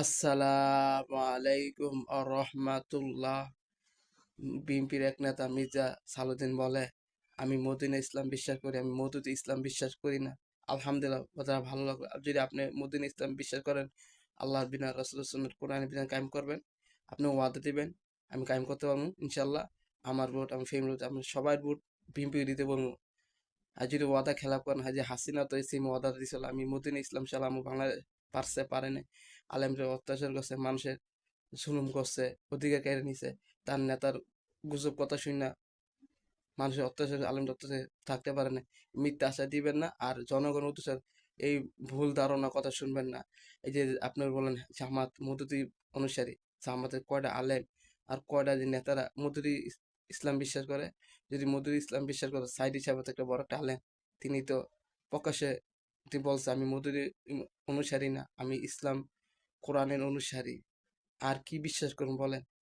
আসসালামু আলাইকুম রহমাতুল্লাহ। বিএনপির এক নেতা মির্জা সালাউদ্দিন বলে, আমি মদিনা ইসলাম বিশ্বাস করি, আমি মওদুদে ইসলাম বিশ্বাস করি না। আলহামদুলিল্লাহ, কথাটা ভালো লাগলো। আর যদি আপনি মদিনা ইসলাম বিশ্বাস করেন, আল্লাহর বিনা রাসূলের সুন্নাত কোরআনের বিধান কায়েম করবেন, আপনি ওয়াদা দিবেন আমি কায়েম করতে পারবো ইনশাল্লাহ। আমার ভোট, আমার ফ্যামিলি ভোট, আমি সবার ভোট বিএনপি দিতে বলবো। আর যদি ওয়াদা খেলাপ করেন, হয় যে হাসিনা তো এই সেম ওয়াদা দিয়েছিল, আমি মদিনা ইসলাম সালাম বাংলাদেশ পারে না। আলেমরা অত্যাচার করছে, মানুষের জুলুম করছে, অধিকার কেড়ে নিছে। তার নেতার গুজব কথা শুনে মানুষের অত্যাচার, আলেমরা অত্যাচার থাকতে পারে না। মিথ্যা আশা দিবেন না, আর জনগণ অত্যাচার এই ভুল ধারণা কথা শুনবেন না। এই যে আপনার বলেন জামাত মদুদি অনুসারী, জামাতের কয়টা আলেম আর কয়টা যে নেতারা মদুদি ইসলাম বিশ্বাস করে? যদি মদুদি ইসলাম বিশ্বাস করে, সাইদ হিসাবে তো একটা বড় একটা আলেম, তিনি তো প্রকাশ্যে তিনি বলছে আমি মদুদি অনুসারী না, আমি ইসলাম কোরআনের অনুসারী। আর কি বিশ্বাস করুন বলেন?